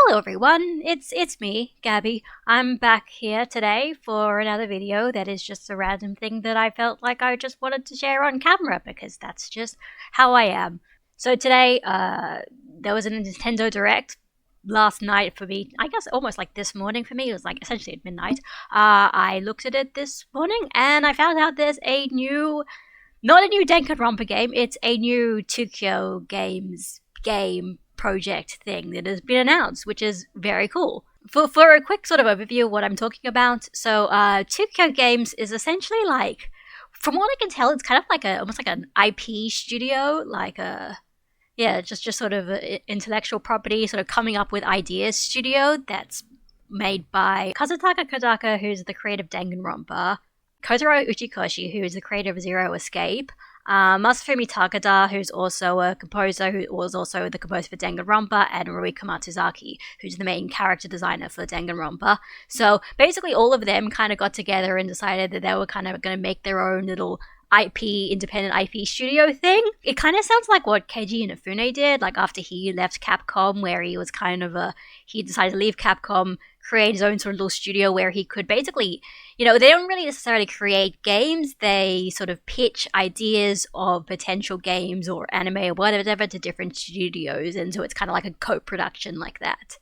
Hello everyone, it's me, Gabby. I'm back here today for another video that is just a random thing that I felt like I just wanted to share on camera because that's just how I am. So today, there was a Nintendo Direct last night for me, I guess almost like this morning for me, it was like essentially at midnight. I looked at it this morning and I found out there's not a new Danganronpa game, it's a new Tokyo Games game project thing that has been announced, which is very cool. For a quick sort of overview of what I'm talking about, so Tokyo Games is essentially like, from what I can tell, it's kind of like almost like an IP studio, just sort of an intellectual property, sort of coming up with ideas studio that's made by Kazutaka Kodaka, who's the creator of Danganronpa, Kotaro Uchikoshi, who is the creator of Zero Escape, Masafumi Takada, who's also a composer, who was also the composer for Danganronpa, and Ruiko Matsuzaki, who's the main character designer for Danganronpa. So basically all of them kind of got together and decided that they were kind of going to make their own little independent IP studio thing. It kind of sounds like what Keiji Inafune did, like after he left Capcom, where he was kind of he decided to leave Capcom, create his own sort of little studio where he could basically, they don't really necessarily create games, they sort of pitch ideas of potential games or anime or whatever to different studios, and so it's kind of like a co-production like that.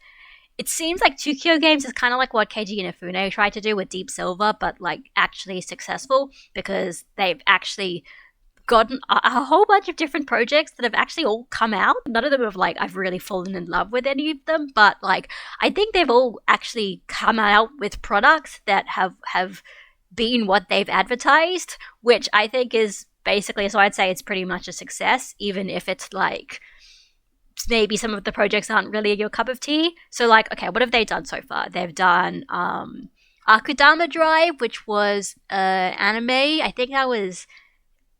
It seems like Tokyo Games is kind of like what Keiji Inafune tried to do with Deep Silver, but like actually successful, because they've actually gotten a whole bunch of different projects that have actually all come out. None of them have I've really fallen in love with any of them, but I think they've all actually come out with products that have been what they've advertised, which I think is basically, so I'd say it's pretty much a success, even if it's maybe some of the projects aren't really your cup of tea. So okay, what have they done so far? They've done Akudama Drive, which was anime. I think that was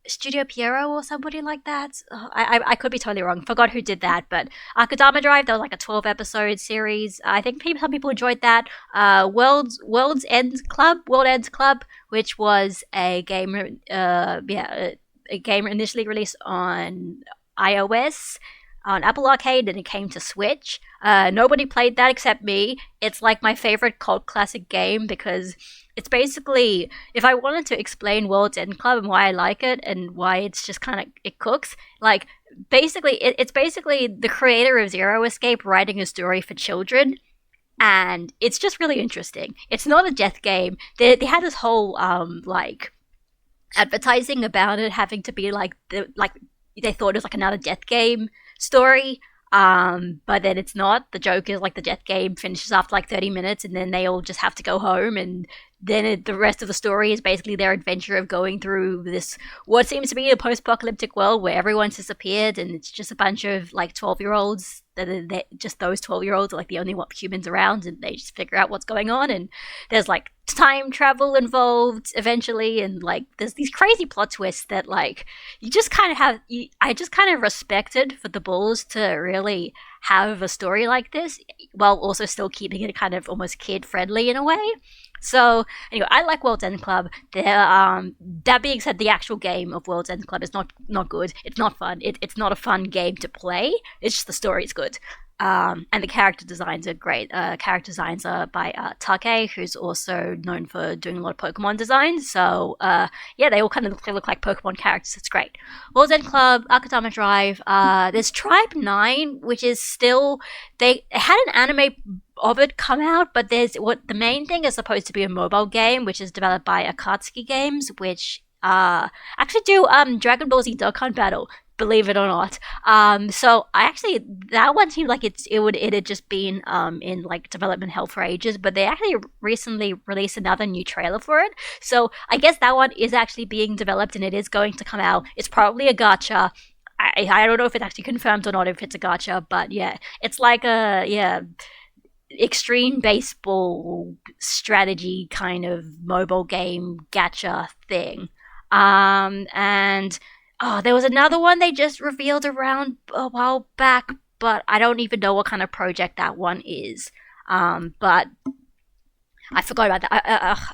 Studio Pierrot or somebody like that. I could be totally wrong. Forgot who did that, but Akudama Drive, that was like a 12-episode series. I think some people enjoyed that. World Ends Club, which was a game, a game initially released on iOS, on Apple Arcade, and it came to Switch. Nobody played that except me. It's like my favorite cult classic game because it's basically, if I wanted to explain World's End Club and why I like it and why it's just kind of, it cooks, it's basically the creator of Zero Escape writing a story for children, and it's just really interesting. It's not a death game. They had this whole, advertising about it having to be they thought it was like another death game story, but then it's not. The joke is the death game finishes after 30 minutes and then they all just have to go home, and then the rest of the story is basically their adventure of going through this, what seems to be a post-apocalyptic world where everyone's disappeared and it's just a bunch of 12-year-olds that just those 12-year-olds are the only humans around, and they just figure out what's going on, and there's time travel involved eventually, and there's these crazy plot twists that you just kind of have, I just kind of respected for the balls to really have a story like this while also still keeping it kind of almost kid friendly in a way. So anyway, I like World's End Club. That being said, the actual game of World's End Club is not good. It's not fun. It's not a fun game to play. It's just the story is good. And the character designs are great. Character designs are by Take, who's also known for doing a lot of Pokemon designs. So they all kind of look like Pokemon characters. It's great. World's End Club, Akudama Drive. There's Tribe 9, which is still, they had an anime of it come out, but there's the main thing is supposed to be a mobile game, which is developed by Akatsuki Games, which actually do Dragon Ball Z Dokkan Battle, believe it or not. So that one seemed like it had just been in development hell for ages, but they actually recently released another new trailer for it. So I guess that one is actually being developed and it is going to come out. It's probably a gacha. I don't know if it's actually confirmed or not if it's a gacha, but yeah, it's extreme baseball strategy kind of mobile game gacha thing. And there was another one they just revealed around a while back, but I don't even know what kind of project that one is. But I forgot about that.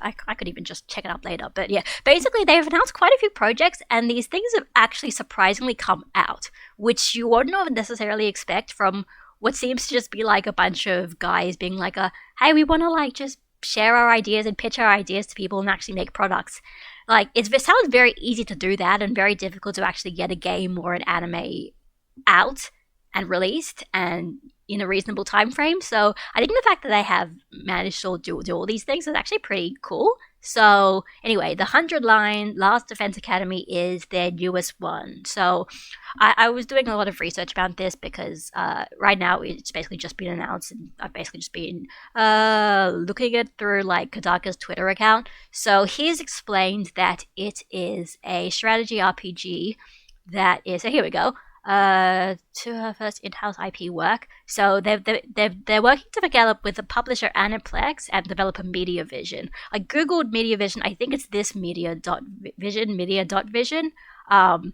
I could even just check it up later. But yeah, basically they've announced quite a few projects, and these things have actually surprisingly come out, which you wouldn't necessarily expect from what seems to just be like a bunch of guys being like, hey, we want to like just share our ideas and pitch our ideas to people and actually make products. Like, it sounds very easy to do that and very difficult to actually get a game or an anime out and released and in a reasonable time frame. So I think the fact that they have managed to do all these things is actually pretty cool. So anyway, the 100 line Last Defense Academy is their newest one. So I was doing a lot of research about this because right now it's basically just been announced, and I've basically just been looking at through like Kodaka's Twitter account. So he's explained that it is a strategy RPG that is. So here we go. To her first in-house IP work. So they're working together with the publisher Aniplex and developer MediaVision. I googled MediaVision. I think it's this Media.Vision. So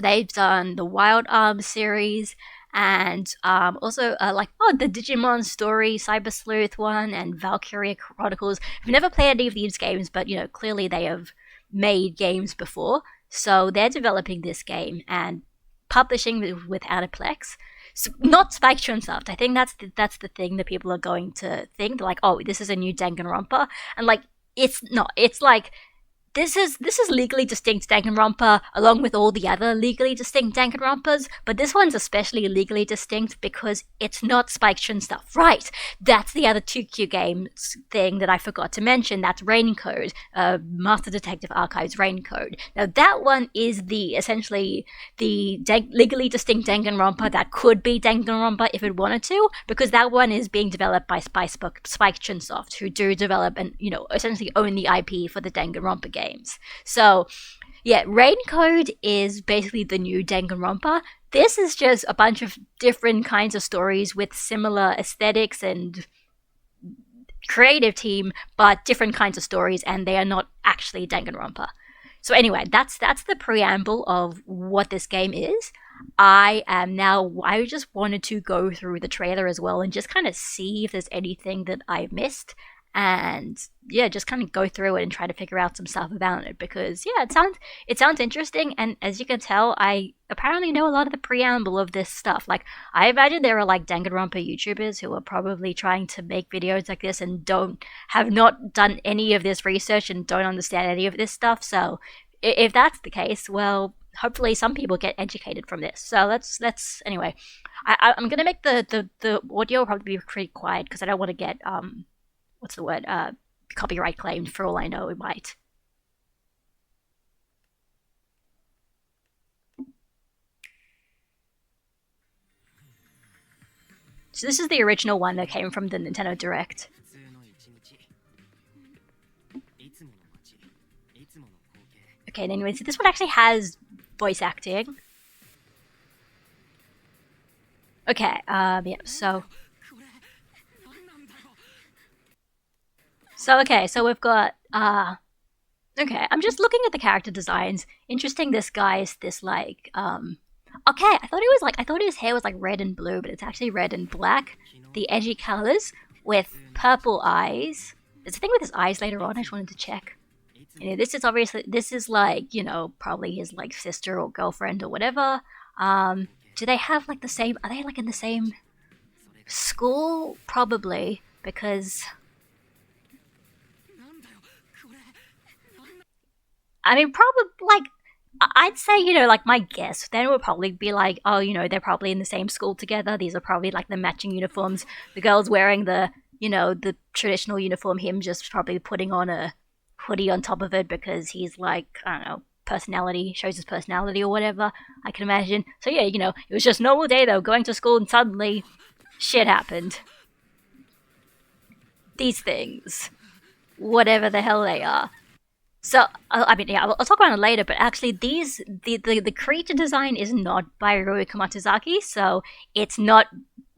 they've done the Wild Arms series and also the Digimon Story, Cyber Sleuth one, and Valkyria Chronicles. I've never played any of these games, but clearly they have made games before. So they're developing this game and publishing with Aniplex. So not Spike Chunsoft. I think that's the thing that people are going to think. They're like, oh, this is a new Danganronpa. And like, it's not. It's like, this is legally distinct Danganronpa along with all the other legally distinct Danganronpas, but this one's especially legally distinct because it's not Spike Chun stuff. Right, that's the other 2Q games thing that I forgot to mention. That's Raincode, Master Detective Archives Raincode. Now that one is essentially the legally distinct Danganronpa that could be Danganronpa if it wanted to, because that one is being developed by Spike Chunsoft, who do develop and essentially own the IP for the Danganronpa game. So, yeah, Raincode is basically the new Danganronpa. This is just a bunch of different kinds of stories with similar aesthetics and creative team, but different kinds of stories, and they are not actually Danganronpa. So anyway, that's the preamble of what this game is. I just wanted to go through the trailer as well and just kind of see if there's anything that I missed. And yeah, just kind of go through it and try to figure out some stuff about it because yeah, it sounds interesting. And as you can tell, I apparently know a lot of the preamble of this stuff. Like, I imagine there are like Danganronpa YouTubers who are probably trying to make videos like this and have not done any of this research and don't understand any of this stuff. So if that's the case, well, hopefully some people get educated from this. So let's anyway. I'm gonna make the audio probably be pretty quiet because I don't want to get what's the word? Copyright claimed. For all I know, it might. So this is the original one that came from the Nintendo Direct. Okay, anyways, this one actually has voice acting. Okay, yeah, so we've got, okay, I'm just looking at the character designs. Interesting, this guy is this, like, okay, I thought his hair was, like, red and blue, but it's actually red and black. The edgy colors with purple eyes. There's a thing with his eyes later on, I just wanted to check. And this is, like, probably his, like, sister or girlfriend or whatever. Do they have, like, are they, like, in the same school? Probably, because I mean, probably, like, I'd say, like, my guess then would probably be like, oh, they're probably in the same school together. These are probably, like, the matching uniforms. The girl's wearing the traditional uniform. Him just probably putting on a hoodie on top of it because he's, like, I don't know, shows his personality or whatever, I can imagine. So, yeah, it was just a normal day, though, going to school, and suddenly shit happened. These things. Whatever the hell they are. So, I mean, yeah, I'll talk about it later, but actually the creature design is not by Ryuiko Matsuzaki, so it's not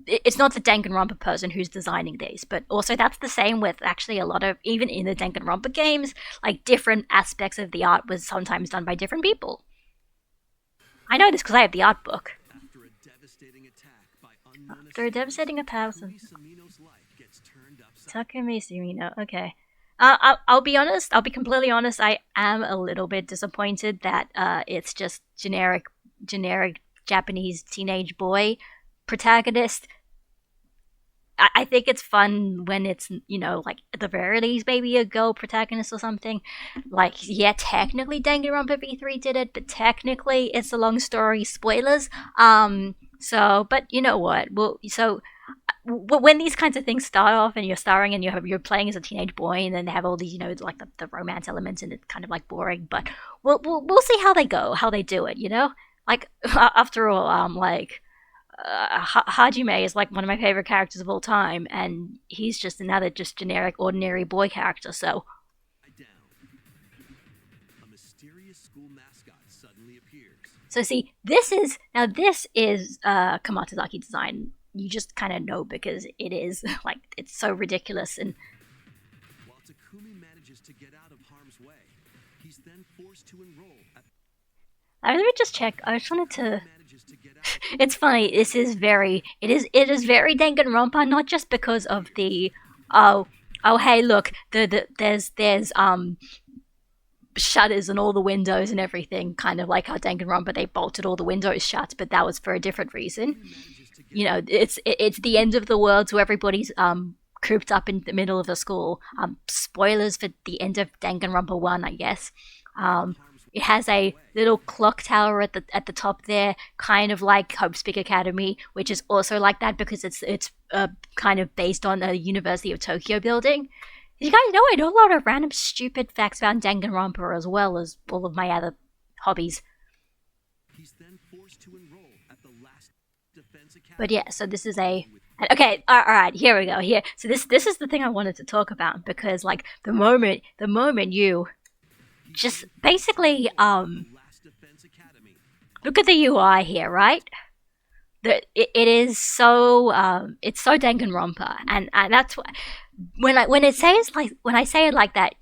the Danganronpa person who's designing these, but also that's the same with actually a lot of, even in the Danganronpa games, like, different aspects of the art was sometimes done by different people. I know this because I have the art book. After a devastating attack, Takumi Sumino, okay. I'll be honest. I'll be completely honest. I am a little bit disappointed that it's just generic Japanese teenage boy protagonist. I think it's fun when it's, like at the very least maybe a girl protagonist or something. Like, yeah, technically Danganronpa V3 did it, but technically it's a long story. Spoilers. So, but you know what? Well, so when these kinds of things start off and you're starring and you're playing as a teenage boy and then they have all these, like the romance elements and it's kind of like boring, but we'll see how they go, how they do it, like after all, like Hajime is like one of my favorite characters of all time, and he's just another just generic ordinary boy character. So see, this is Kamatozaki design. You just kind of know because it is like it's so ridiculous. And while Takumi manages to get out of harm's way, he's then forced to enroll. Let me just check. I just wanted to. It's funny. This is very. It is very Danganronpa, not just because of the. Oh, hey, look. There's shutters on all the windows and everything, kind of like how Danganronpa they bolted all the windows shut, but that was for a different reason. It's the end of the world, so everybody's cooped up in the middle of the school. Spoilers for the end of Danganronpa 1, I guess. It has a little clock tower at the top there, kind of like Hope's Peak Academy, which is also like that because it's kind of based on the University of Tokyo building. You guys know I know a lot of random stupid facts about Danganronpa as well as all of my other hobbies. He's then forced to enroll at the last defense academy. But yeah, so this is okay. All right, here we go. Here, so this is the thing I wanted to talk about because like the moment you just basically look at the UI here, right? It is so it's so Danganronpa, and that's what when I say it like that,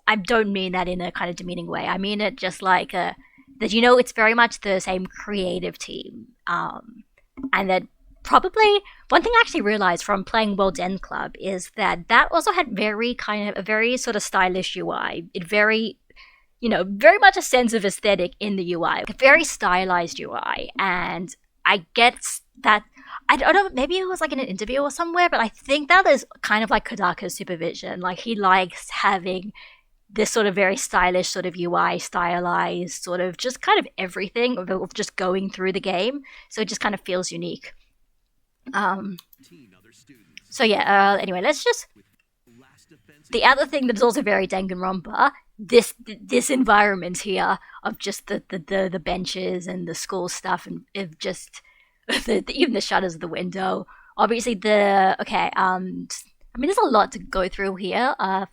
I don't mean that in a kind of demeaning way. I mean it just like that. It's very much the same creative team, and that probably one thing I actually realized from playing World's End Club is that also had a very sort of stylish UI. It very much a sense of aesthetic in the UI, a very stylized UI, and I get that. I don't know, maybe it was like in an interview or somewhere, but I think that is kind of like Kodaka's supervision. Like he likes having this sort of very stylish sort of UI, stylized sort of just kind of everything of just going through the game. So it just kind of feels unique. So yeah, anyway, let's just... The other thing that's also very Danganronpa, this environment here of just the benches and the school stuff and it just... even the shutters of the window. Obviously, there's a lot to go through here. I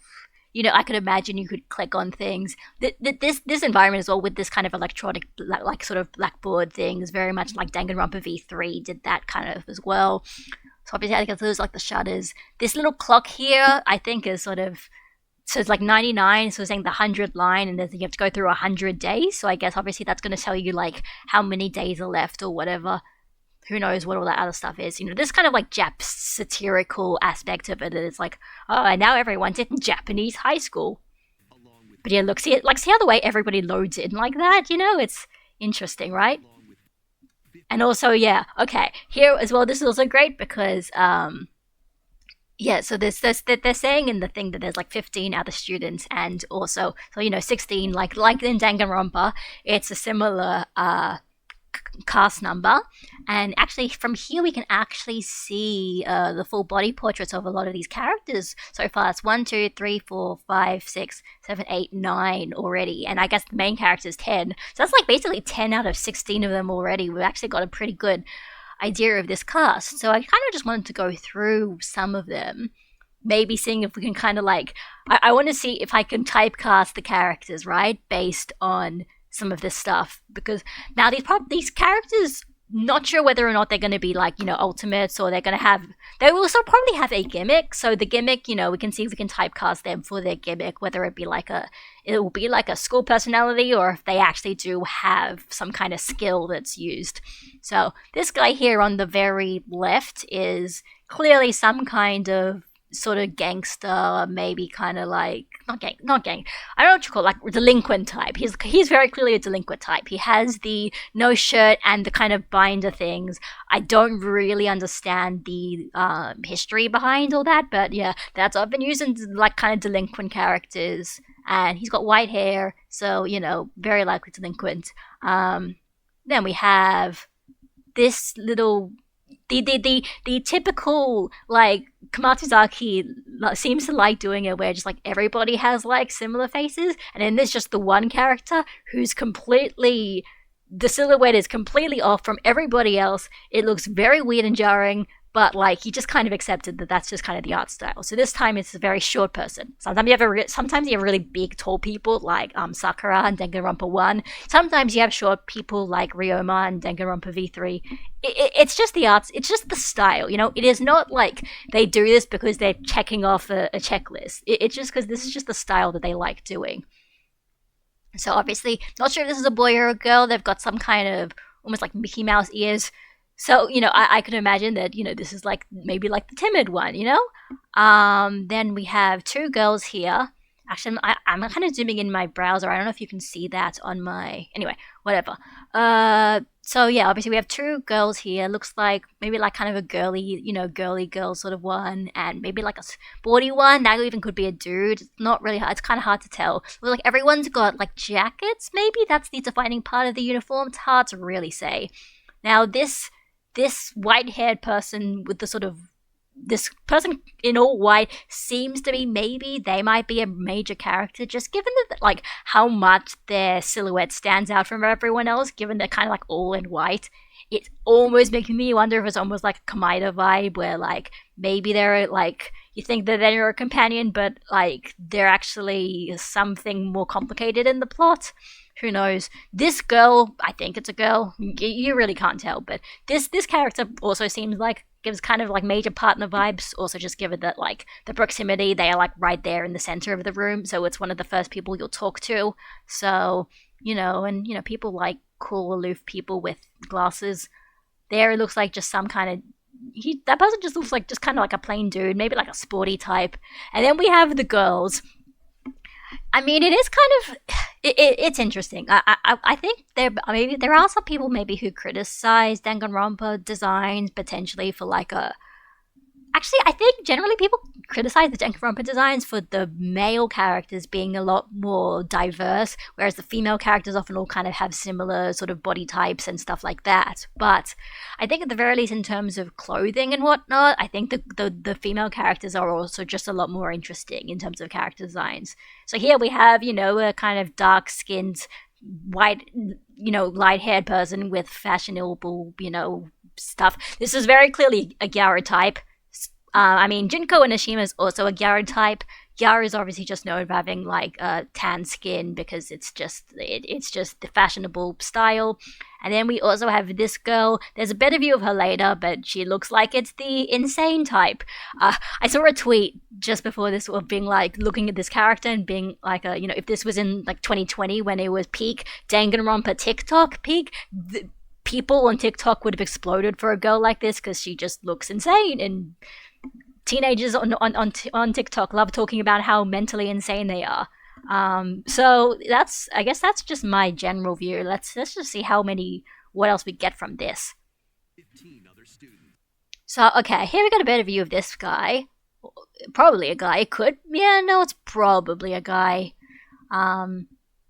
could imagine you could click on things. This environment as well with this kind of electronic, like sort of blackboard thing is very much like Danganronpa V3 did that kind of as well. So obviously, I think those like the shutters. This little clock here, I think, is sort of. So it's like 99, so it's saying the 100 line, and then you have to go through 100 days. So I guess obviously that's going to tell you like how many days are left or whatever. Who knows what all that other stuff is. This kind of like Jap satirical aspect of it. It's like, oh, and now everyone's in Japanese high school. But yeah, look, see how the way everybody loads in like that, it's interesting, right? And also, yeah, okay, here as well, this is also great because, so they're saying in the thing that there's like 15 other students and also, 16, like in Danganronpa, it's a similar, cast number, and actually from here we can actually see the full body portraits of a lot of these characters so far. It's 1, 2, 3, 4, 5, 6, 7, 8, 9 already, and I guess the main character is 10, so that's like basically 10 out of 16 of them already. We've actually got a pretty good idea of this cast, so I kind of just wanted to go through some of them, maybe seeing if we can kind of like I want to see if I can typecast the characters, right, based on some of this stuff, because now these characters, not sure whether or not they're going to be like ultimates or they will also probably have a gimmick. So the gimmick, we can see if we can typecast them for their gimmick, whether it will be like a school personality or if they actually do have some kind of skill that's used. So this guy here on the very left is clearly some kind of sort of gangster, maybe kind of like not gang. I don't know what you call it, like delinquent type. He's very clearly a delinquent type. He has the no shirt and the kind of binder things. I don't really understand the history behind all that, but yeah, that's I've been using like kind of delinquent characters, and he's got white hair, so very likely delinquent. Then we have this little the typical like Kamatsuzaki seems to like doing it where just like everybody has like similar faces, and then there's just the one character who's completely the silhouette is completely off from everybody else. It looks very weird and jarring, but like he just kind of accepted that that's just kind of the art style. So this time it's a very short person. Sometimes you have really big tall people like Sakura and Danganronpa 1. Sometimes you have short people like Ryoma and Danganronpa V3. It's just the arts. It's just the style. It is not like they do this because they're checking off a checklist. It's just because this is just the style that they like doing. So obviously, not sure if this is a boy or a girl. They've got some kind of almost like Mickey Mouse ears. So, I can imagine that, this is like maybe like the timid one, Then we have two girls here. Actually, I'm kind of zooming in my browser. I don't know if you can see that on my... Anyway, whatever. So yeah, obviously we have two girls here. Looks like maybe like kind of a girly girl sort of one, and maybe like a sporty one. That even could be a dude. It's not really hard. It's kind of hard to tell. Looks like everyone's got like jackets. Maybe that's the defining part of the uniform. It's hard to really say. Now this white-haired person with the sort of this person in all white seems to be maybe they might be a major character, just given that like how much their silhouette stands out from everyone else, given they're kind of like all in white. It's almost making me wonder if it's almost like a Kamida vibe, where like maybe they're like you think that they're a companion, but like they're actually something more complicated in the plot. Who knows? This girl, I think it's a girl. You really can't tell, but this character also seems like gives kind of like major partner vibes. Also, just given that like the proximity, they are like right there in the center of the room, so it's one of the first people you'll talk to. So people like cool, aloof people with glasses. There, it looks like just some kind of that person just looks like just kind of like a plain dude, maybe like a sporty type. And then we have the girls. I mean, it is kind of it's interesting. I think there are some people maybe who criticize Danganronpa designs potentially for like a. Actually, I think generally people criticize the Danganronpa designs for the male characters being a lot more diverse, whereas the female characters often all kind of have similar sort of body types and stuff like that. But I think at the very least, in terms of clothing and whatnot, I think the female characters are also just a lot more interesting in terms of character designs. So here we have, a kind of dark-skinned, white, light-haired person with fashionable, stuff. This is very clearly a Gyara type. Junko Onishima is also a Gyara type. Gyara is obviously just known for having like tan skin because it's just the fashionable style. And then we also have this girl. There's a better view of her later, but she looks like it's the insane type. I saw a tweet just before this of being like looking at this character and being like, if this was in like 2020 when it was peak Danganronpa TikTok peak. People on TikTok would have exploded for a girl like this because she just looks insane, and teenagers on TikTok love talking about how mentally insane they are. So I guess that's just my general view. Let's just see what else we get from this. 15 other students. So okay, here we got a better view of this guy. Probably a guy. It's probably a guy.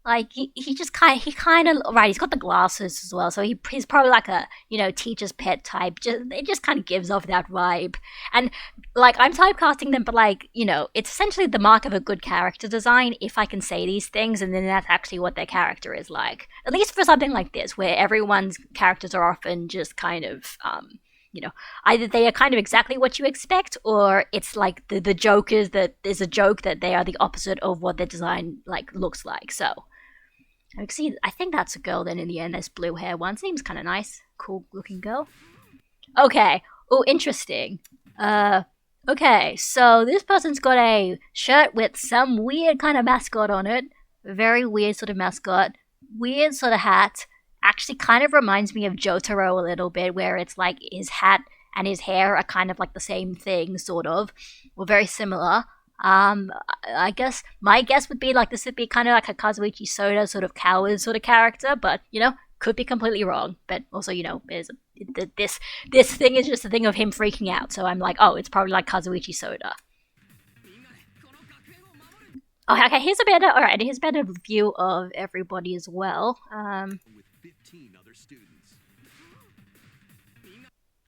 Like he's got the glasses as well, so he's probably like a teacher's pet type. It just kind of gives off that vibe, and like I'm typecasting them, but like it's essentially the mark of a good character design if I can say these things, and then that's actually what their character is like. At least for something like this, where everyone's characters are often just kind of either they are kind of exactly what you expect, or it's like the joke is that there's a joke that they are the opposite of what their design like looks like. So. I think that's a girl then in the end. This blue hair one seems kind of nice. Cool looking girl. Okay. Oh, interesting. Okay, so this person's got a shirt with some weird kind of mascot on it. Very weird sort of mascot. Weird sort of hat. Actually kind of reminds me of Jotaro a little bit, where it's like his hat and his hair are kind of like the same thing, sort of, or very similar. I guess my guess would be like this would be kind of like a Kazuichi Soda sort of coward sort of character, but could be completely wrong. But also, this thing is just a thing of him freaking out, so I'm like, oh, it's probably like Kazuichi Soda. Oh, okay, here's a better view of everybody as well.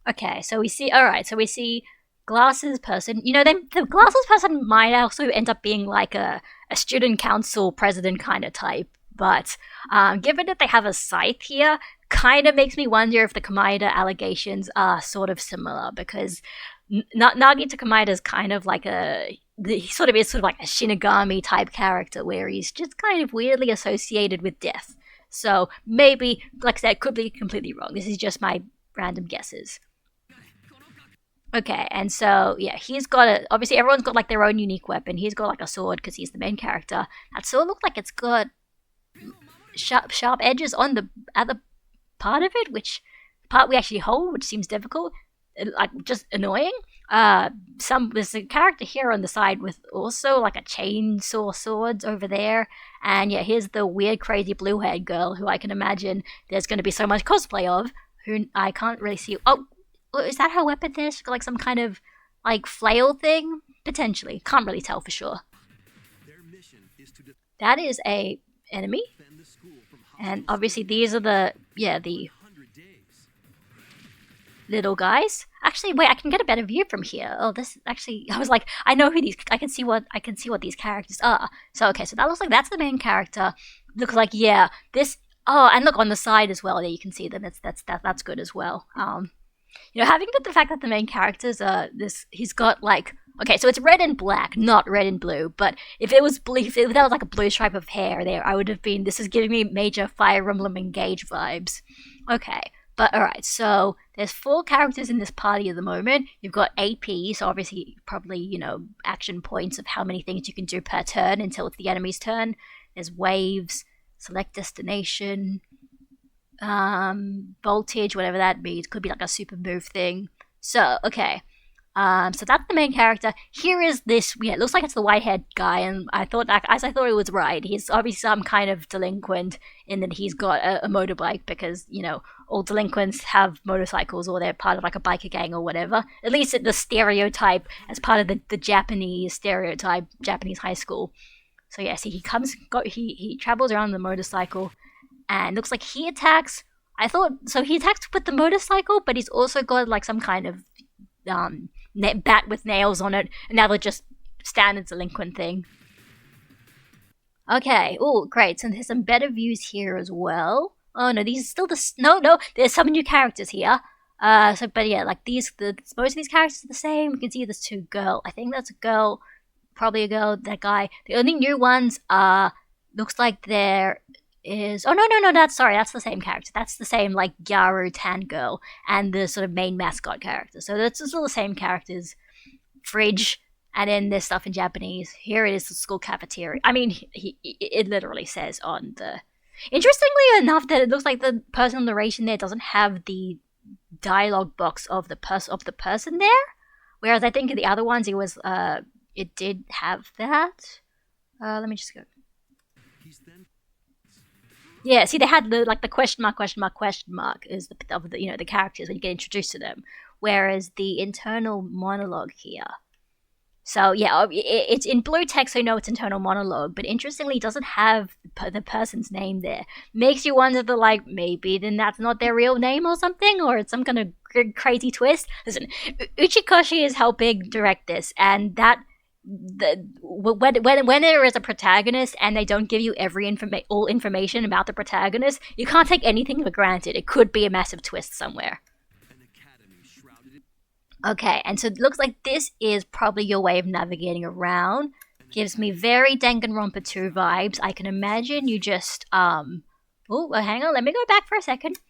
Okay, so we see glasses person. The glasses person might also end up being like a student council president kind of type. But given that they have a scythe here, kind of makes me wonder if the Komaeda allegations are sort of similar, because Nagito Komaeda is kind of like he sort of is like a Shinigami type character where he's just kind of weirdly associated with death. So maybe, like I said, could be completely wrong. This is just my random guesses. Okay, and so yeah, he's got obviously everyone's got like their own unique weapon. He's got like a sword because he's the main character. That sword looks like it's got sharp edges on the other part of it, which part we actually hold, which seems difficult, like just annoying. There's a character here on the side with also like a chainsaw swords over there, and yeah, here's the weird, crazy blue-haired girl who I can imagine there's going to be so much cosplay of. Who I can't really see. Oh, is that her weapon there? She's got like some kind of like flail thing, potentially. Can't really tell for sure. That is a enemy. And obviously these are the little guys. Actually, wait, I can get a better view from here. Oh, this actually, I was like, I know who these, I can see what these characters are. So, okay, so that looks like that's the main character. Looks like, yeah, this, oh, and look on the side as well, there you can see them. That's good as well. Having the fact that the main characters are he's got like, okay, so it's red and black, not red and blue. But if that was like a blue stripe of hair there, I would have been. This is giving me major Fire Emblem Engage vibes. Okay, but all right. So there's 4 characters in this party at the moment. You've got AP, so obviously probably action points of how many things you can do per turn until it's the enemy's turn. There's waves, select destination, voltage, whatever that means. Could be like a super move thing. So okay. So that's the main character. Here is this, it looks like it's the white-haired guy, and I thought it was right. He's obviously some kind of delinquent in that he's got a motorbike because, all delinquents have motorcycles or they're part of like a biker gang or whatever. At least the stereotype as part of the Japanese stereotype, Japanese high school. So yeah, see, he travels around the motorcycle and looks like he attacks. He attacks with the motorcycle, but he's also got like some kind of bat with nails on it, another just standard delinquent thing. Okay, oh great, so there's some better views here as well. Oh no, these are still no, there's some new characters here. But yeah, like most of these characters are the same. You can see there's 2 girl. I think that's a girl, probably a girl, that guy. The only new ones looks like there is, that's the same character. That's the same like Gyaru Tan girl and the sort of main mascot character. So that's still the same characters. Fridge, and then there's stuff in Japanese. Here it is, the school cafeteria. I mean, it literally says on the. Interestingly enough, that it looks like the personal narration there doesn't have the dialogue box of the person there, whereas I think in the other ones it did have that. Let me just go. Yeah, see, they had the question mark is the characters when you get introduced to them, whereas the internal monologue here. So yeah, it's in blue text, so you know it's internal monologue. But interestingly, it doesn't have the person's name there. Makes you wonder maybe then that's not their real name or something, or it's some kind of crazy twist. Listen, Uchikoshi is helping direct this, and that. When there is a protagonist and they don't give you all information about the protagonist, you can't take anything for granted. It could be a massive twist somewhere. Okay, and so it looks like this is probably your way of navigating around. Gives me very Danganronpa 2 vibes. I can imagine you just hang on, let me go back for a second.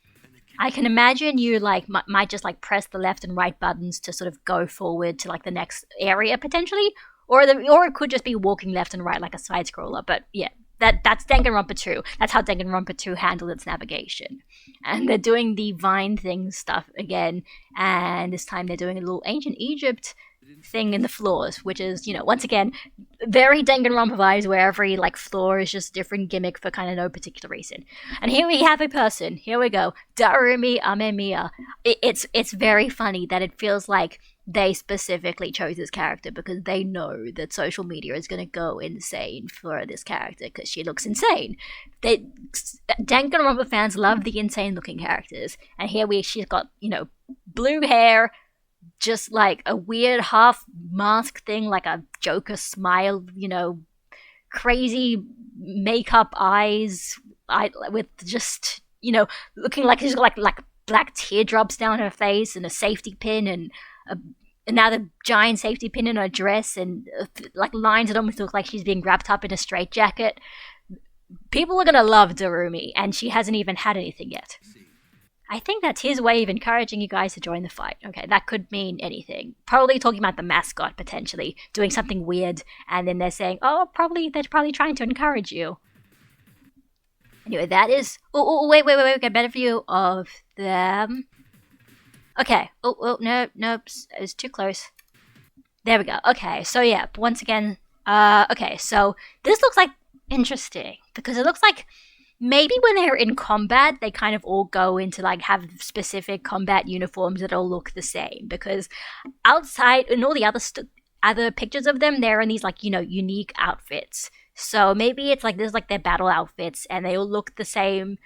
I can imagine you might just press the left and right buttons to sort of go forward to the next area potentially. Or it could just be walking left and right like a side scroller. But yeah, That's Danganronpa 2. That's how Danganronpa 2 handled its navigation. And they're doing the Vine thing stuff again, and this time they're doing a little ancient Egypt thing in the floors, which is, once again, very Danganronpa vibes, where every floor is just a different gimmick for kind of no particular reason. And here we have a person. Here we go, Darumi Amemiya. It's very funny that it feels like they specifically chose this character because they know that social media is going to go insane for this character because she looks insane. Danganronpa fans love the insane looking characters, and here she's got blue hair, just like a weird half mask thing, like a Joker smile, crazy makeup eyes, with just looking like she's got like black teardrops down her face and a safety pin and another giant safety pin in her dress and lines that almost look like she's being wrapped up in a straitjacket. People are gonna love Darumi, and she hasn't even had anything yet. I think that's his way of encouraging you guys to join the fight. Okay, that could mean anything. Probably talking about the mascot, potentially doing something weird, and then they're saying, "Oh, they're probably trying to encourage you." Anyway, that is. Oh, wait, get a better view of them. Okay. No, it's too close. There we go. Okay, so yeah, once again, okay, so this looks like interesting because it looks like maybe when they're in combat, they kind of all go into have specific combat uniforms that all look the same. Because outside in all the other pictures of them, they're in these unique outfits. So maybe it's there's their battle outfits and they all look the same.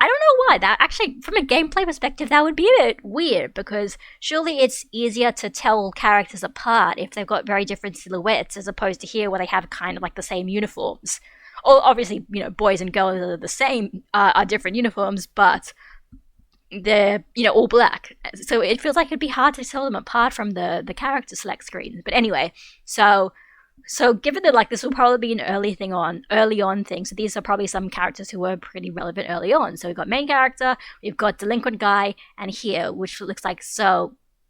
I don't know why. That actually, from a gameplay perspective, that would be a bit weird because surely it's easier to tell characters apart if they've got very different silhouettes as opposed to here where they have kind of the same uniforms. Or obviously, boys and girls are the same, are different uniforms, but they're, all black. So it feels like it'd be hard to tell them apart from the character select screen. But anyway, so given that this will probably be an early on thing, so these are probably some characters who were pretty relevant early on. So we've got main character, we've got delinquent guy, and here, which looks like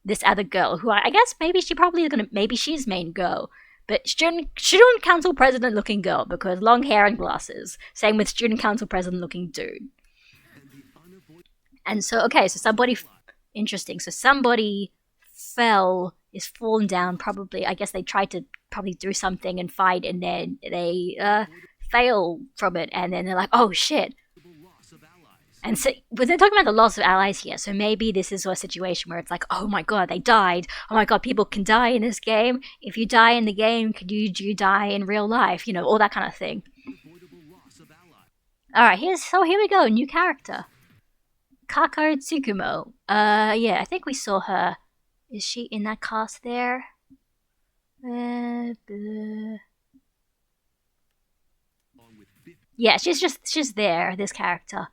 this other girl, who I guess maybe she's main girl. But student council president looking girl, because long hair and glasses. Same with student council president looking dude. And so, okay, so somebody is fallen down, probably. I guess they tried to probably do something and fight, and then they fail from it, and then they're like, oh shit. And so, but they're talking about the loss of allies here, so maybe this is a situation where it's oh my god, they died. Oh my god, people can die in this game. If you die in the game, do you die in real life? All that kind of thing. Alright, here we go, new character. Kako Tsukumo. Yeah, I think we saw her. Is she in that cast there? Yeah, she's there, this character.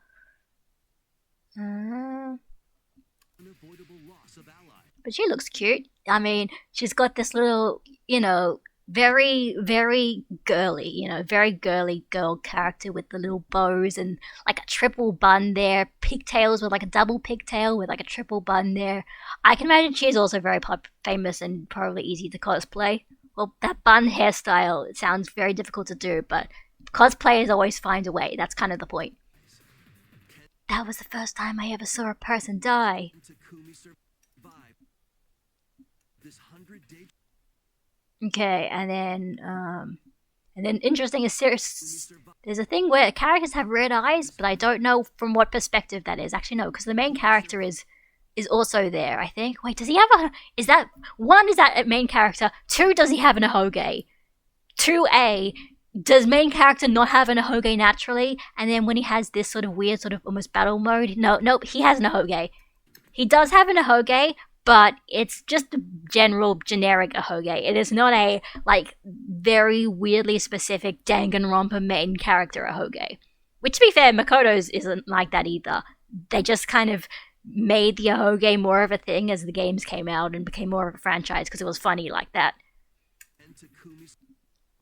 But she looks cute. I mean, she's got this little, very, very girly, very girly girl character with the little bows and a triple bun there, pigtails with a double pigtail with a triple bun there. I can imagine she's also very famous and probably easy to cosplay. Well, that bun hairstyle, it sounds very difficult to do, but cosplayers always find a way. That's kind of the point. That was the first time I ever saw a person die. Okay, and then interesting is there's a thing where characters have red eyes, but I don't know from what perspective that is. Actually, no, because the main character is also there, I think. Wait, does he have is that a main character? 2, does he have an ahoge? 2A, does main character not have an ahoge naturally? And then when he has this sort of weird, sort of almost battle mode, nope, he has an ahoge. He does have an ahoge, but it's just a generic ahoge. It is not a, very weirdly specific Danganronpa main character ahoge. Which, to be fair, Makoto's isn't like that either. They just kind of made the ahoge more of a thing as the games came out and became more of a franchise because it was funny like that.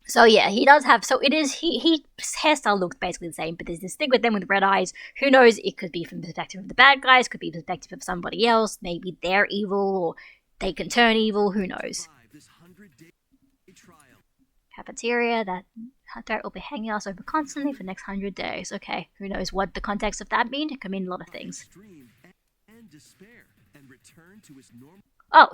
So yeah, he does have, so it is, his hairstyle looks basically the same, but there's this thing with them with red eyes. Who knows, it could be from the perspective of the bad guys, could be the perspective of somebody else, maybe they're evil, or they can turn evil, who knows. Cafeteria, that threat will be hanging us over constantly for the next 100 days. Okay, who knows what the context of that mean? It could mean a lot of things. Oh,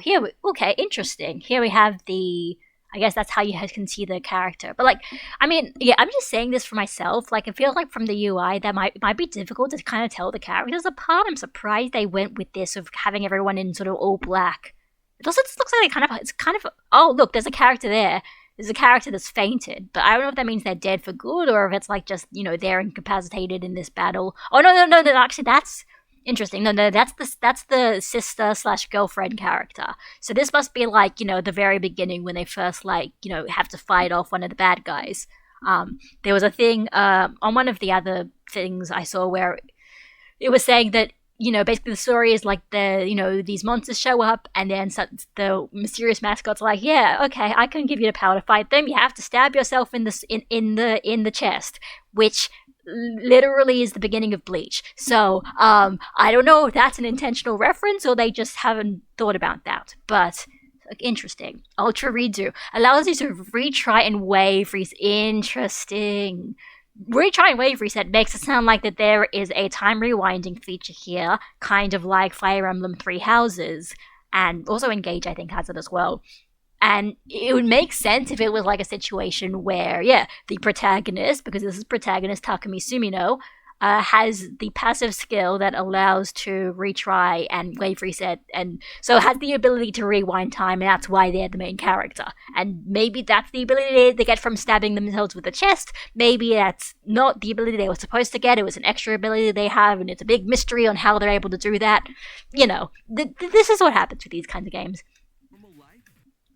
okay, interesting. Here we have the, I guess that's how you can see the character. But like, I mean, yeah, I'm just saying this for myself. Like, it feels like from the UI that might be difficult to kind of tell the characters apart. I'm surprised they went with this of having everyone in sort of all black. It also just looks like it's kind of, oh look, there's a character there. There's a character that's fainted, but I don't know if that means they're dead for good or if it's like just, you know, they're incapacitated in this battle. Oh no, actually that's interesting. No, that's the sister / girlfriend character. So this must be like, you know, the very beginning when they first, like, you know, have to fight off one of the bad guys. There was a thing on one of the other things I saw where it was saying that, you know, basically the story is like these monsters show up and then the mysterious mascot's like, yeah, okay, I can give you the power to fight them. You have to stab yourself in the chest, which literally is the beginning of Bleach. So I don't know if that's an intentional reference or they just haven't thought about that, but interesting. Ultra Redo allows you to retry and wave freeze. Interesting. Retry and wave reset makes it sound like that there is a time rewinding feature here, kind of like Fire Emblem Three Houses, and also Engage I think has it as well. And it would make sense if it was like a situation where, yeah, the protagonist, because this is protagonist Takumi Sumino, has the passive skill that allows to retry and wave reset, and so has the ability to rewind time, and that's why they're the main character. And maybe that's the ability they get from stabbing themselves with the chest. Maybe that's not the ability they were supposed to get. It was an extra ability they have, and it's a big mystery on how they're able to do that. You know, this is what happens with these kinds of games.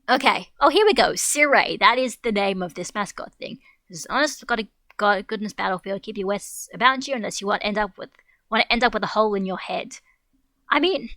Okay. Oh, here we go. Sirei. That is the name of this mascot thing. This is honest God goodness battlefield. Keep your wits about you unless you want to end up with a hole in your head. I mean,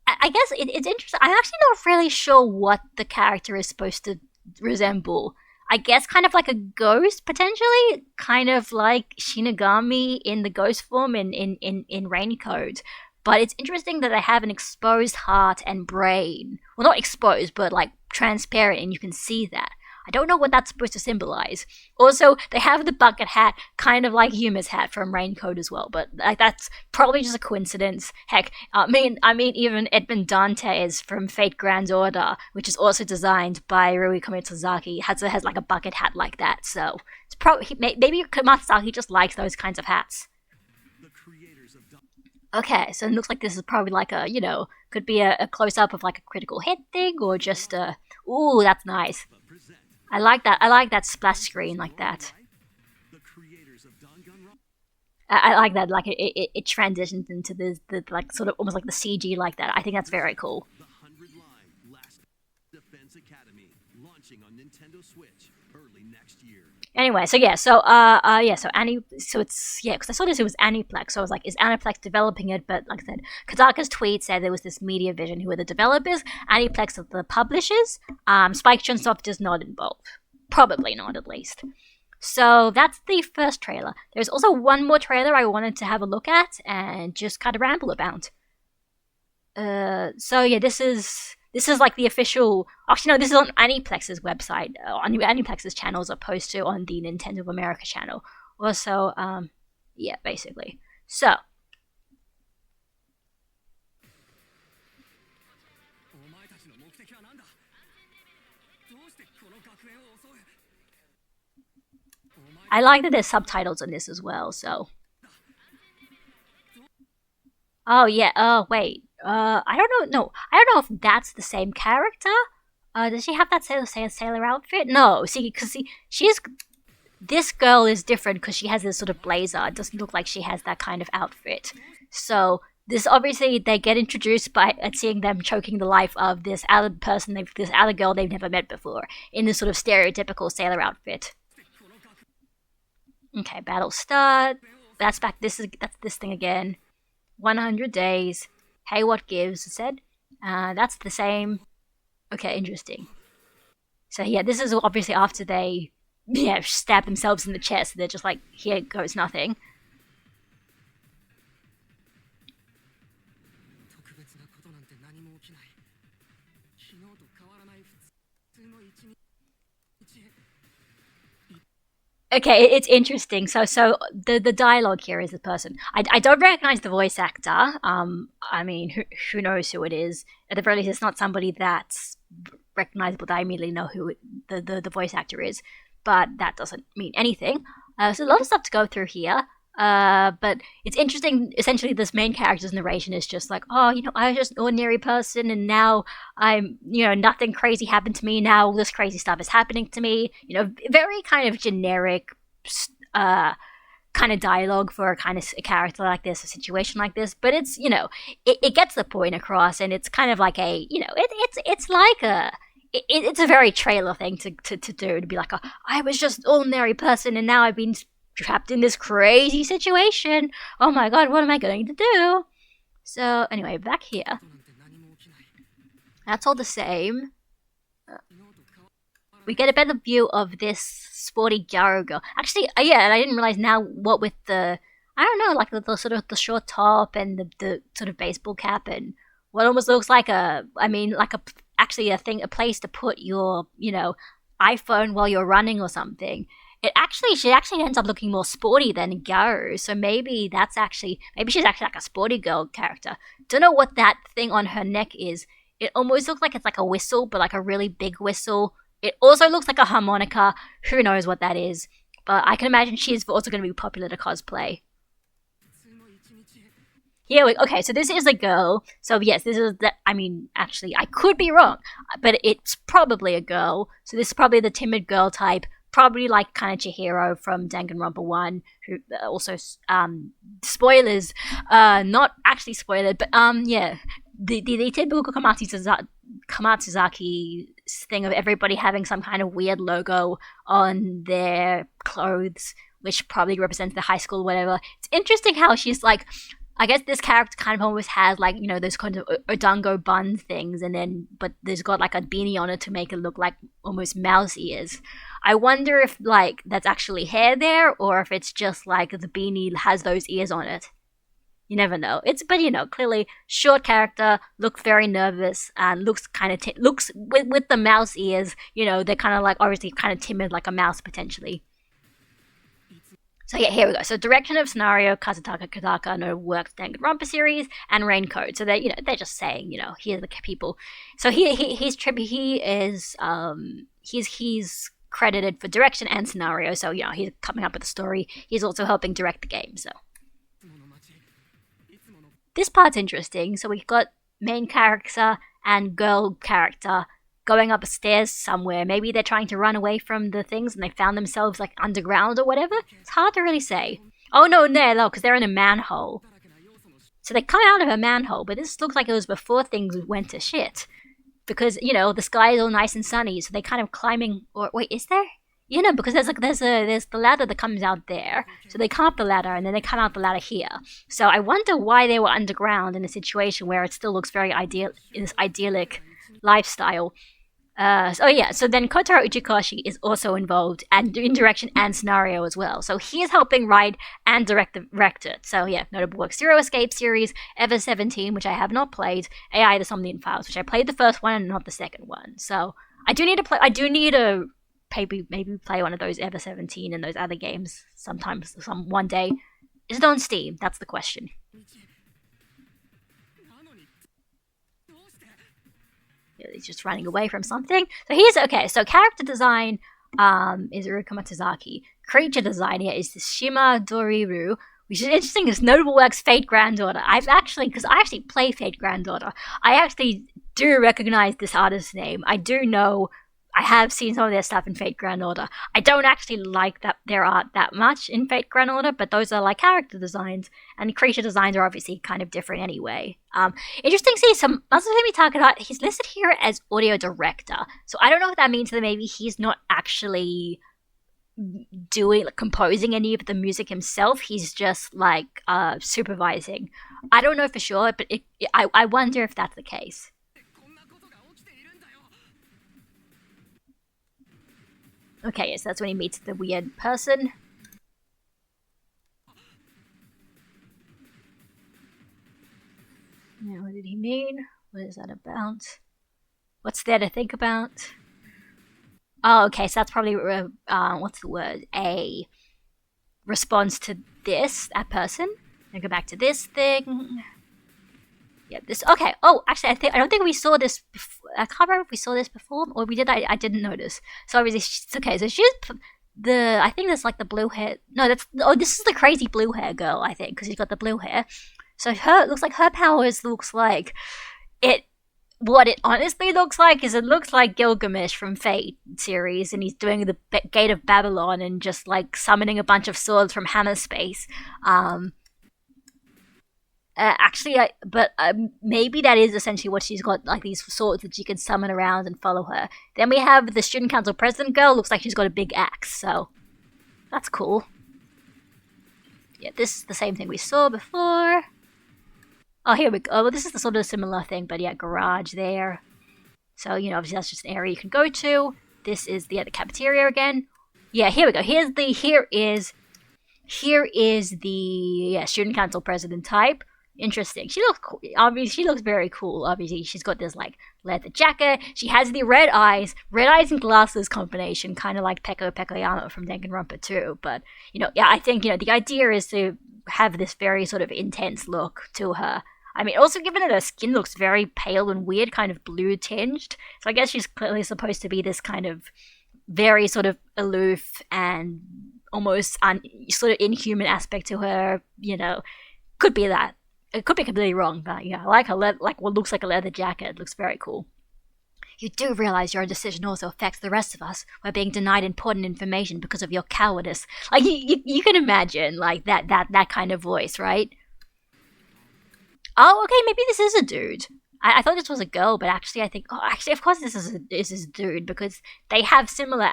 I guess it's interesting. I'm actually not really sure what the character is supposed to resemble. I guess kind of like a ghost, potentially, kind of like Shinigami in the ghost form in Raincode. But it's interesting that they have an exposed heart and brain. Well, not exposed, but like transparent, and you can see that. I don't know what that's supposed to symbolize. Also, they have the bucket hat, kind of like Yuma's hat from Raincode as well, but like, that's probably just a coincidence. Heck, I mean, even Edmond Dantes from Fate Grand Order, which is also designed by Rui Komatsuzaki, has like a bucket hat like that. So it's probably maybe Komatsuzaki just likes those kinds of hats. Okay, so it looks like this is probably like a, you know, could be a close-up of like a critical hit thing, or just a, ooh, that's nice. I like that splash screen like that. I like that, like it transitions into the like sort of almost like the CG like that. I think that's very cool. Anyway, so yeah, so because I saw this, it was Aniplex, so I was like, is Aniplex developing it? But like I said, Kazaka's tweet said there was this Media Vision who are the developers, Aniplex are the publishers, Spike Chunsoft is not involved, probably not at least. So that's the first trailer. There's also one more trailer I wanted to have a look at and just kind of ramble about. So yeah, this is like the official. Actually, no, this is on Aniplex's website, on Aniplex's channel, as opposed to on the Nintendo of America channel. Also, yeah, basically. So. I like that there's subtitles on this as well, so. Oh, yeah, wait. I don't know. No, I don't know if that's the same character. Does she have that sailor outfit? No, because she's. This girl is different because she has this sort of blazer. It doesn't look like she has that kind of outfit. So, this obviously, they get introduced by seeing them choking the life of this other person, this other girl they've never met before, in this sort of stereotypical sailor outfit. Okay, battle start. That's this thing again. 100 days. Hey, what gives? It said. That's the same. Okay, interesting. So yeah, this is obviously after they, yeah, stab themselves in the chest. They're just like, here goes nothing. Okay, it's interesting. So the dialogue here is the person. I don't recognize the voice actor. I mean, who knows who it is? At the very least, it's not somebody that's recognizable that I immediately know who the voice actor is. But that doesn't mean anything. So a lot of stuff to go through here. But it's interesting. Essentially, this main character's narration is just like, oh, I was just an ordinary person, and now I'm, nothing crazy happened to me. Now this crazy stuff is happening to me. Very kind of generic, uh, kind of dialogue for a kind of a character like this, a situation like this. But it's, it gets the point across, and it's kind of like a, it's like a. It's a very trailer thing to do, to be like, I was just an ordinary person and now I've been trapped in this crazy situation. Oh my god, what am I going to do? So anyway, back here. That's all the same. We get a better view of this sporty gyro girl. Actually, yeah, and I didn't realize now what with the, I don't know, like the sort of the short top and the sort of baseball cap and what almost looks like actually a place to put your, iPhone while you're running or something. She actually ends up looking more sporty than Garu. So maybe she's actually like a sporty girl character. Don't know what that thing on her neck is. It almost looks like it's like a whistle, but like a really big whistle. It also looks like a harmonica. Who knows what that is? But I can imagine she's also going to be popular to cosplay. Okay, so this is a girl. So yes, this is actually, I could be wrong, but it's probably a girl. So this is probably the timid girl type, probably like kind of Chihiro from Danganronpa 1, who also, spoilers, not actually spoiled, but yeah, the typical Kamatsuzaki thing of everybody having some kind of weird logo on their clothes, which probably represents the high school or whatever. It's interesting how she's like, I guess this character kind of almost has like, those kind of Odango bun things, but there's got like a beanie on it to make it look like almost mouse ears. I wonder if like that's actually hair there, or if it's just like the beanie has those ears on it. You never know. But clearly short character, looks very nervous, and looks kind of looks with the mouse ears. They're kind of like obviously kind of timid, like a mouse potentially. So yeah, here we go. So direction of scenario, Kazutaka Kadaka no works Danganronpa series and Raincoat. So they're just saying, here's the people. So he's credited for direction and scenario. So he's coming up with a story. He's also helping direct the game. So this part's interesting. So we've got main character and girl character going up a stairs somewhere. Maybe they're trying to run away from the things and they found themselves like underground or whatever. It's hard to really say. Oh no, because they're in a manhole. So they come out of a manhole, but this looks like it was before things went to shit. Because, the sky is all nice and sunny, so they kind of climbing, or wait, is there? Because there's the ladder that comes out there. So they come up the ladder and then they come out the ladder here. So I wonder why they were underground in a situation where it still looks very idyllic lifestyle. So then Kotaro Uchikoshi is also involved and in direction and scenario as well. So he is helping write and direct it. So yeah, notable works: Zero Escape series, Ever 17, which I have not played, AI the Somnian Files, which I played the first one and not the second one. So I do need to maybe play one of those Ever 17 and those other games one day. Is it on Steam? That's the question. He's just running away from something. So character design is Uruka Matsuzaki. Creature design here is Shima Doriru, which is interesting. This notable works Fate Granddaughter. Because I actually play Fate Granddaughter, I actually do recognize this artist's name. I do know. I have seen some of their stuff in Fate Grand Order. I don't actually like their art that much in Fate Grand Order, but those are like character designs, and creature designs are obviously kind of different anyway. Interesting to see some Masafumi Takada, he's listed here as audio director. So I don't know what that means, that maybe he's not actually composing any of the music himself. He's just like supervising. I don't know for sure, but I wonder if that's the case. Okay, yes, that's when he meets the weird person. Now, what did he mean? What is that about? What's there to think about? Oh, okay, so that's probably what's the word? A response to that person. And go back to this thing. Yeah, this. Okay. Oh, actually, I don't think we saw this. I can't remember if we saw this before, or we did. I didn't notice. So obviously, it's okay. So she's the. I think that's like the blue hair. No, that's. Oh, this is the crazy blue hair girl. I think because she's got the blue hair. So her looks like her powers looks like it. What it honestly looks like is it looks like Gilgamesh from Fate series, and he's doing the Gate of Babylon and just like summoning a bunch of swords from Hammer Space. Um, but maybe that is essentially what she's got, like these swords that she can summon around and follow her. Then we have the student council president girl. Looks like she's got a big axe, so that's cool. Yeah, this is the same thing we saw before. Oh, here we go. Oh, well, this is the sort of similar thing, but yeah, garage there. So, obviously that's just an area you can go to. This is the cafeteria again. Yeah, here we go. Here is the student council president type. Interesting. She looks cool. Obviously, she looks very cool. Obviously, she's got this like leather jacket. She has the red eyes and glasses combination, kind of like Peko Pekoyama from Danganronpa too. But yeah, I think the idea is to have this very sort of intense look to her. I mean, also given that her skin looks very pale and weird, kind of blue tinged. So I guess she's clearly supposed to be this kind of very sort of aloof and almost sort of inhuman aspect to her. Could be that. It could be completely wrong, but yeah, I like her like what looks like a leather jacket. It looks very cool. You do realize your decision also affects the rest of us. We're being denied important information because of your cowardice. Like you can imagine like that kind of voice, right? Oh, okay, maybe this is a dude. I thought this was a girl, but actually I think of course this is a dude because they have similar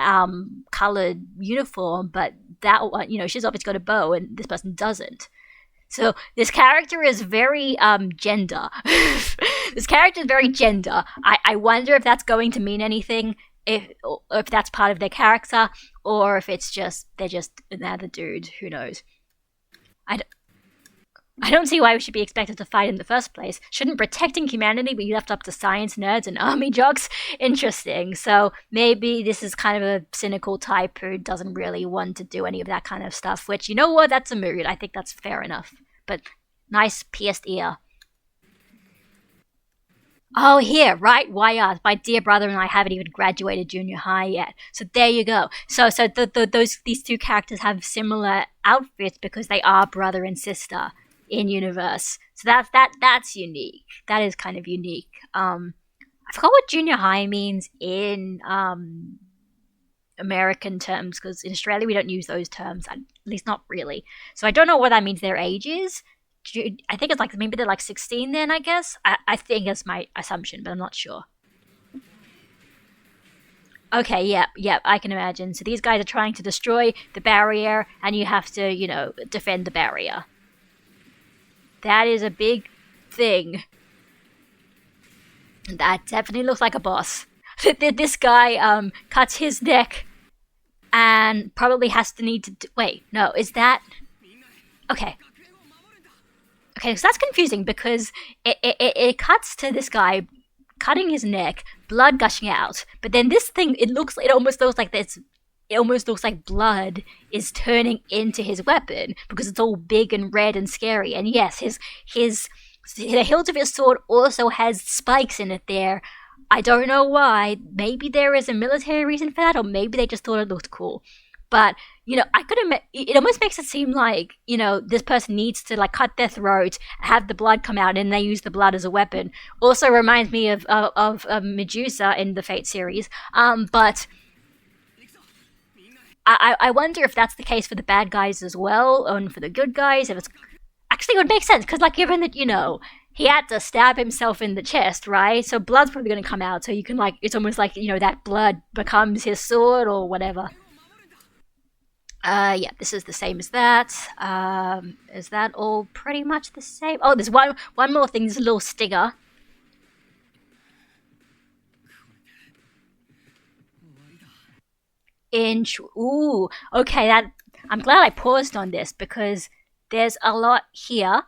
colored uniform, but that one, she's obviously got a bow and this person doesn't. So this character is very gender. This character is very gender. I wonder if that's going to mean anything, if that's part of their character, or if it's they're just another dude. Who knows? I don't see why we should be expected to fight in the first place. Shouldn't protecting humanity be left up to science nerds and army jocks? Interesting. So maybe this is kind of a cynical type who doesn't really want to do any of that kind of stuff, which, you know what, that's a mood. I think that's fair enough. But nice pierced ear. Oh, here, right? Why my dear brother and I haven't even graduated junior high yet. So there you go. So these two characters have similar outfits because they are brother and sister in universe. So that's unique. That is kind of unique. I forgot what junior high means in American terms, because in Australia we don't use those terms, at least not really. So I don't know what that means their age is. I think it's like maybe they're like 16 then, I guess. I think that's my assumption, but I'm not sure. Okay, yeah, I can imagine. So these guys are trying to destroy the barrier, and you have to, defend the barrier. That is a big thing. That definitely looks like a boss. This guy cuts his neck and probably has to need to... Wait, no, is that... Okay. Okay, so that's confusing because it cuts to this guy cutting his neck, blood gushing out, but then this thing, it almost looks like this... It almost looks like blood is turning into his weapon because it's all big and red and scary. And yes, the hilt of his sword also has spikes in it there. I don't know why. Maybe there is a military reason for that, or maybe they just thought it looked cool. But, it almost makes it seem like, this person needs to, like, cut their throat, have the blood come out, and they use the blood as a weapon. Also reminds me of Medusa in the Fate series. But I wonder if that's the case for the bad guys as well, and for the good guys. If it's actually, it would make sense because, like, given that he had to stab himself in the chest, right? So blood's probably going to come out. So you can it's almost like that blood becomes his sword or whatever. Yeah, this is the same as that. Is that all pretty much the same? Oh, there's one more thing. There's a little stinger. Ooh, okay, I'm glad I paused on this because there's a lot here.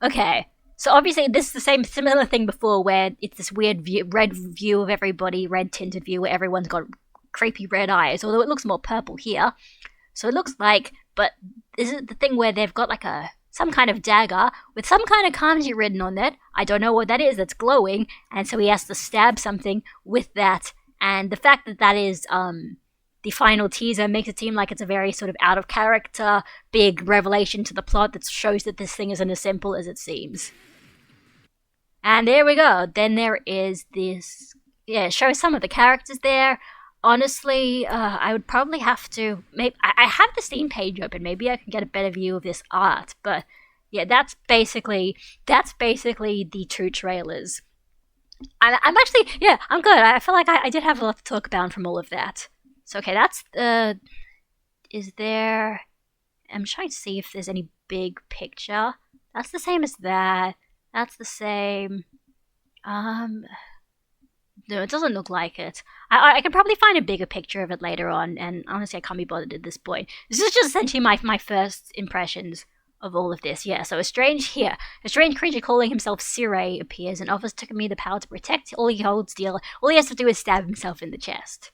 Okay, So obviously this is the same similar thing before where it's this weird red view of everybody, red tinted view where everyone's got creepy red eyes, although it looks more purple here. So it looks like, but this is the thing where they've got like some kind of dagger with some kind of kanji written on it. I don't know what that is that's glowing, and so he has to stab something with that. And the fact that that is the final teaser makes it seem like it's a very sort of out of character, big revelation to the plot that shows that this thing isn't as simple as it seems. And there we go. Then there is this, yeah, show some of the characters there. Honestly, I would probably have to, maybe, I have the Steam page open, maybe I can get a better view of this art, but yeah, that's basically the two trailers. I'm actually, yeah, I'm good. I feel like I did have a lot to talk about from all of that. So, okay, that's is there, I'm trying to see if there's any big picture. That's the same as that. That's the same. No, it doesn't look like it. I can probably find a bigger picture of it later on, and honestly, I can't be bothered at this point. This is just essentially my first impressions of all of this. Yeah, so a strange creature calling himself Sirei appears and offers Takumi the power to protect all he holds dear. All he has to do is stab himself in the chest.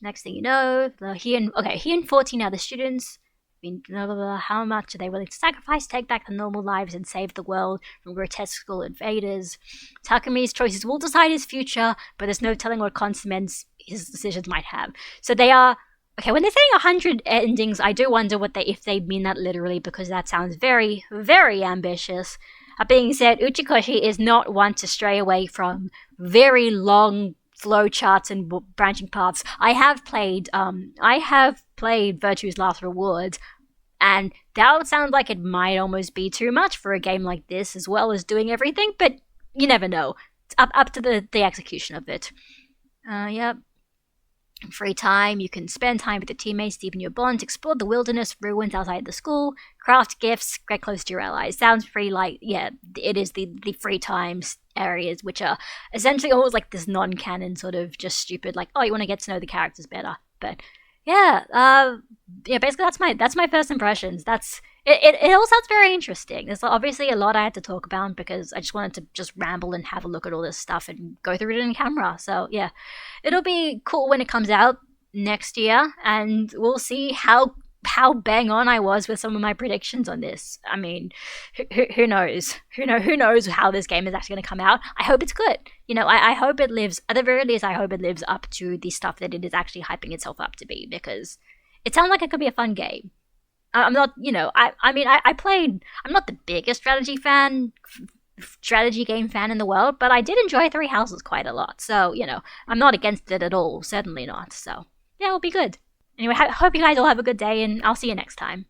Next thing you know, he and 14 other students, blah, blah, blah, how much are they willing to sacrifice, take back their normal lives, and save the world from grotesque invaders? Takumi's choices will decide his future, but there's no telling what consequences his decisions might have. So they are, okay, when they're saying 100 endings, I do wonder if they mean that literally, because that sounds very, very ambitious. That being said, Uchikoshi is not one to stray away from very long flow charts and branching paths. I have played Virtue's Last Reward, and that would sound like it might almost be too much for a game like this, as well as doing everything, but you never know. It's up to the execution of it. Yep. Free time, you can spend time with your teammates, deepen your bonds, explore the wilderness, ruins outside the school, craft gifts, get close to your allies. Sounds pretty like, yeah, it is the free times areas, which are essentially almost like this non-canon sort of just stupid, like, oh, you want to get to know the characters better. But yeah, basically that's my first impressions. It all sounds very interesting. There's obviously a lot I had to talk about because I just wanted to just ramble and have a look at all this stuff and go through it in camera. So yeah, it'll be cool when it comes out next year, and we'll see how bang on I was with some of my predictions on this. I mean, who knows? Who knows how this game is actually going to come out? I hope it's good. You know, I hope it lives, at the very least, I hope it lives up to the stuff that it is actually hyping itself up to be, because it sounds like it could be a fun game. I'm not, I played, I'm not the biggest strategy game fan in the world, but I did enjoy Three Houses quite a lot. So, I'm not against it at all. Certainly not. So, yeah, it'll be good. Anyway, hope you guys all have a good day, and I'll see you next time.